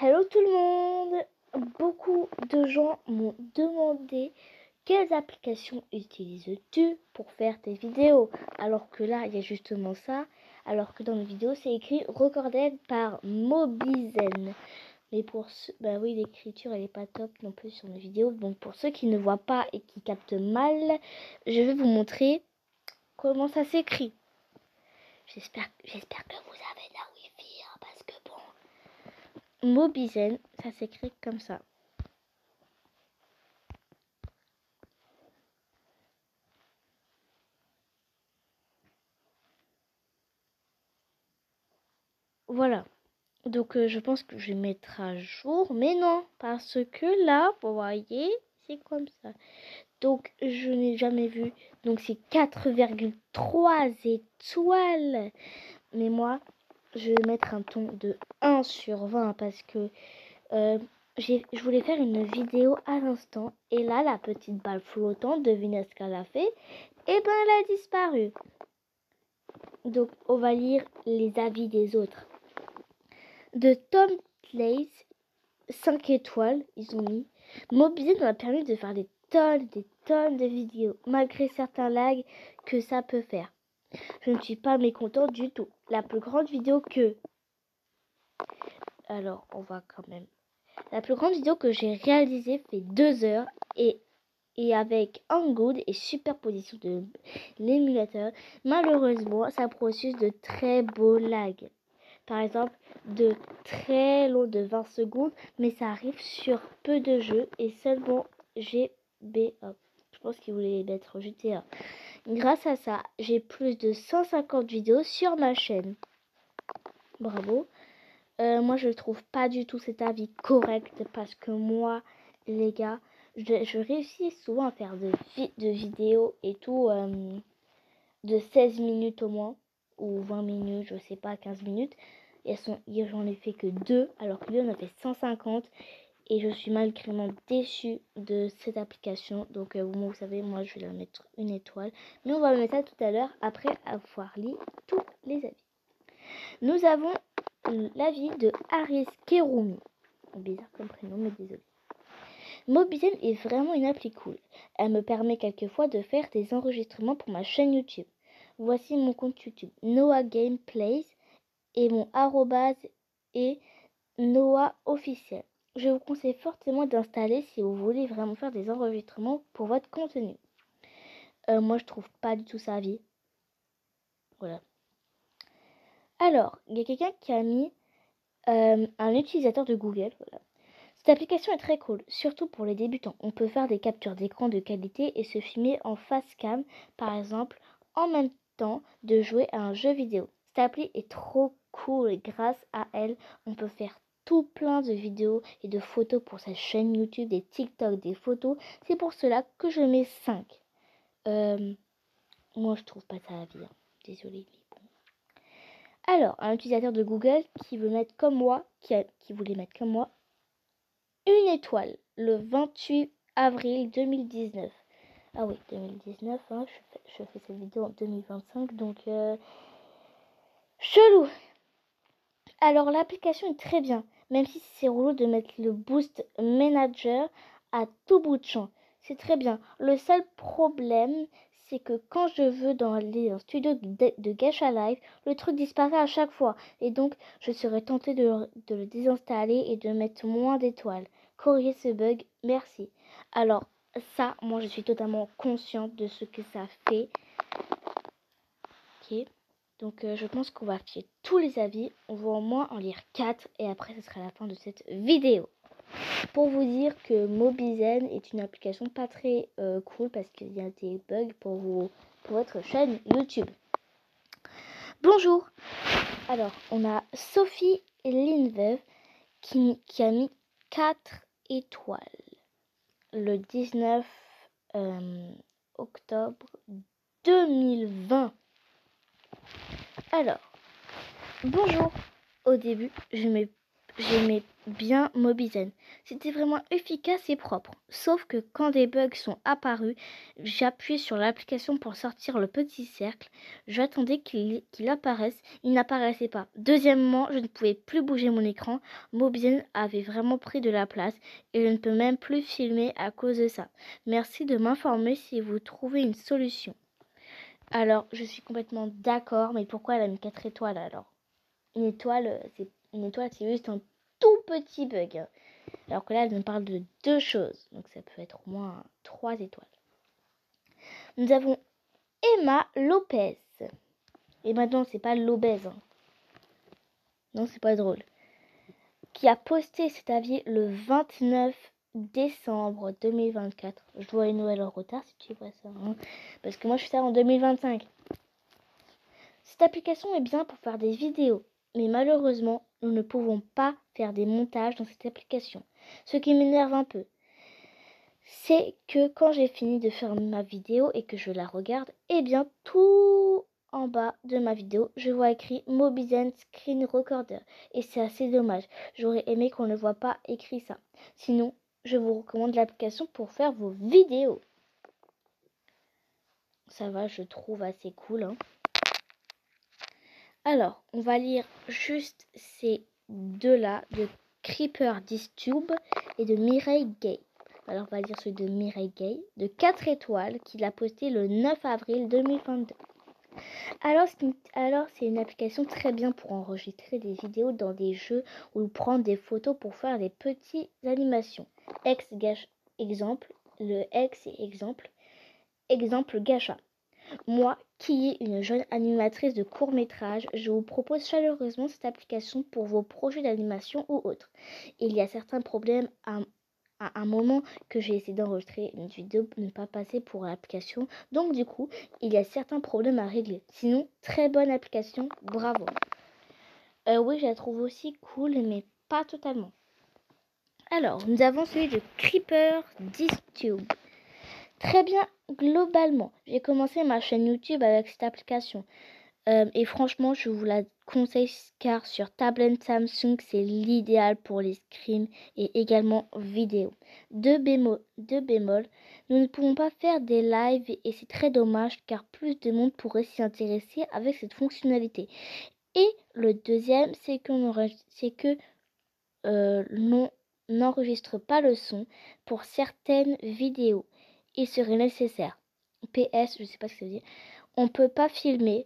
Hello tout le monde! Beaucoup de gens m'ont demandé quelles applications utilises-tu pour faire tes vidéos? Alors que là, il y a justement ça. Alors que dans mes vidéos, c'est écrit Recorded par Mobizen. Mais pour ceux... Bah oui, l'écriture, elle est pas top non plus sur mes vidéos. Donc pour ceux qui ne voient pas et qui captent mal, je vais vous montrer comment ça s'écrit. J'espère que vous avez de la Wi-Fi, hein, parce que bon... Mobizen, ça s'écrit comme ça. Voilà. Donc je pense que je vais mettre à jour. Mais non, parce que là, vous voyez, c'est comme ça. Donc je n'ai jamais vu. Donc c'est 4,3 étoiles. Mais moi, je vais mettre un ton de 1 sur 20 parce que je voulais faire une vidéo à l'instant. Et là, la petite balle flottante, devinez ce qu'elle a fait. Et ben, elle a disparu. Donc on va lire les avis des autres. De Tom Place, 5 étoiles, ils ont mis. Mobizen m'a permis de faire des tonnes de vidéos, malgré certains lags que ça peut faire. Je ne suis pas mécontente du tout. La plus grande vidéo que... Alors, on va quand même... La plus grande vidéo que j'ai réalisée fait 2 heures et avec Hanggood et superposition de l'émulateur. Malheureusement, ça processe de très beaux lags. Par exemple, de très long de 20 secondes, mais ça arrive sur peu de jeux et seulement GBA. Je pense qu'il voulait mettre GTA. Grâce à ça, j'ai plus de 150 vidéos sur ma chaîne. Bravo. Moi, je trouve pas du tout cet avis correct parce que moi, les gars, je réussis souvent à faire de vidéos et tout de 16 minutes au moins, ou 20 minutes, je sais pas, 15 minutes. Et j'en ai fait que 2, alors que lui on a fait 150. Et je suis malgré déçue de cette application. Donc vous savez, moi je vais la mettre 1 étoile. Mais on va mettre ça tout à l'heure après avoir lu tous les avis. Nous avons l'avis de Haris Kerumi. Bizarre comme prénom, mais désolé. Mobizen est vraiment une appli cool. Elle me permet quelquefois de faire des enregistrements pour ma chaîne YouTube. Voici mon compte YouTube, Noah Gameplays, et mon arrobase est Noah Officiel. Je vous conseille fortement d'installer si vous voulez vraiment faire des enregistrements pour votre contenu. Moi, je trouve pas du tout ça vie. Voilà. Alors, il y a quelqu'un qui a mis un utilisateur de Google. Voilà. Cette application est très cool, surtout pour les débutants. On peut faire des captures d'écran de qualité et se filmer en face cam, par exemple, en même temps de jouer à un jeu vidéo. Cette appli est trop cool et grâce à elle, on peut faire tout plein de vidéos et de photos pour sa chaîne YouTube, des TikTok, des photos. C'est pour cela que je mets 5. Moi, je trouve pas ça à vie. Désolée. Alors, un utilisateur de Google qui veut mettre comme moi, qui voulait mettre comme moi, 1 étoile, le 28 avril 2019. Ah oui, 2019, hein, je fais cette vidéo en 2025, donc chelou. Alors l'application est très bien, même si c'est relou de mettre le Boost Manager à tout bout de champ. C'est très bien. Le seul problème, c'est que quand je veux dans les studios de Gacha Live, le truc disparaît à chaque fois. Et donc, je serais tentée de le désinstaller et de mettre moins d'étoiles. Corriger ce bug, merci. Alors, ça, moi, je suis totalement consciente de ce que ça fait. Ok. Donc, je pense qu'on va afficher tous les avis. On va au moins en lire 4 et après, ce sera la fin de cette vidéo. Pour vous dire que Mobizen est une application pas très cool parce qu'il y a des bugs pour votre chaîne YouTube. Bonjour. Alors, on a Sophie Linveuve qui a mis 4 étoiles le 19 octobre 2020. Alors, bonjour. Au début, je j'aimais bien Mobizen. C'était vraiment efficace et propre. Sauf que quand des bugs sont apparus, j'appuyais sur l'application pour sortir le petit cercle. J'attendais qu'il apparaisse. Il n'apparaissait pas. Deuxièmement, je ne pouvais plus bouger mon écran. Mobizen avait vraiment pris de la place et je ne peux même plus filmer à cause de ça. Merci de m'informer si vous trouvez une solution. Alors, je suis complètement d'accord, mais pourquoi elle a mis 4 étoiles alors? Une étoile, c'est juste un tout petit bug. Alors que là, elle nous parle de 2 choses. Donc ça peut être au moins 3 étoiles. Nous avons Emma Lopez. Et maintenant, c'est pas l'obèse. Hein. Non, c'est pas drôle. Qui a posté cet avis le 29 décembre 2024. Je dois une nouvelle en retard si tu vois ça. Hein. Parce que moi, je fais ça en 2025. Cette application est bien pour faire des vidéos. Mais malheureusement, nous ne pouvons pas faire des montages dans cette application. Ce qui m'énerve un peu, c'est que quand j'ai fini de faire ma vidéo et que je la regarde, eh bien tout en bas de ma vidéo, je vois écrit Mobizen Screen Recorder. Et c'est assez dommage. J'aurais aimé qu'on ne voit pas écrit ça. Sinon, je vous recommande l'application pour faire vos vidéos. Ça va, je trouve assez cool. Hein. Alors, on va lire juste ces deux-là, de Creeper Distube et de Mireille Gay. Alors, on va lire celui de Mireille Gay, de 4 étoiles, qu'il a posté le 9 avril 2022. Alors, c'est une application très bien pour enregistrer des vidéos dans des jeux ou prendre des photos pour faire des petites animations. Exemple, le exemple Gacha. Moi, qui est une jeune animatrice de court-métrage, je vous propose chaleureusement cette application pour vos projets d'animation ou autres. Il y a certains problèmes à un moment que j'ai essayé d'enregistrer une vidéo ne pas passer pour l'application. Donc du coup, il y a certains problèmes à régler. Sinon, très bonne application, bravo. Oui, je la trouve aussi cool, mais pas totalement. Alors, nous avons celui de Creeper Distube. Très bien, globalement. J'ai commencé ma chaîne YouTube avec cette application. Et franchement, je vous la conseille car sur tablette Samsung, c'est l'idéal pour les screens et également vidéo. Deux bémols, nous ne pouvons pas faire des lives et c'est très dommage car plus de monde pourrait s'y intéresser avec cette fonctionnalité. Et le deuxième, c'est que l'on n'enregistre pas le son pour certaines vidéos. Il serait nécessaire. PS, je sais pas ce que ça veut dire. On peut pas filmer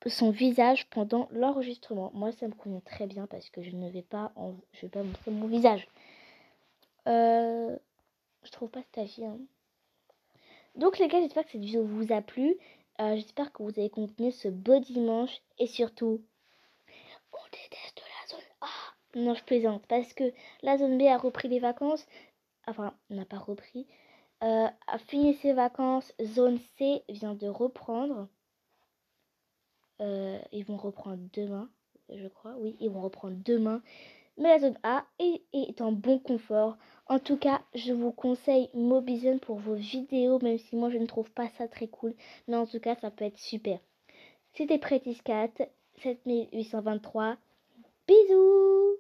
son visage pendant l'enregistrement. Moi, ça me convient très bien parce que je vais pas montrer mon visage. Je trouve pas cet avis. Hein. Donc les gars, j'espère que cette vidéo vous a plu. J'espère que vous avez continué ce beau dimanche et surtout, on déteste la zone A. Non, je plaisante parce que la zone B a repris les vacances. Enfin, n'a pas repris. A fini ses vacances. Zone C vient de reprendre. Ils vont reprendre demain, je crois. Oui, ils vont reprendre demain. Mais la zone A est en bon confort. En tout cas, je vous conseille Mobizen pour vos vidéos, même si moi je ne trouve pas ça très cool. Mais en tout cas, ça peut être super. C'était Prétis 4, 7823. Bisous!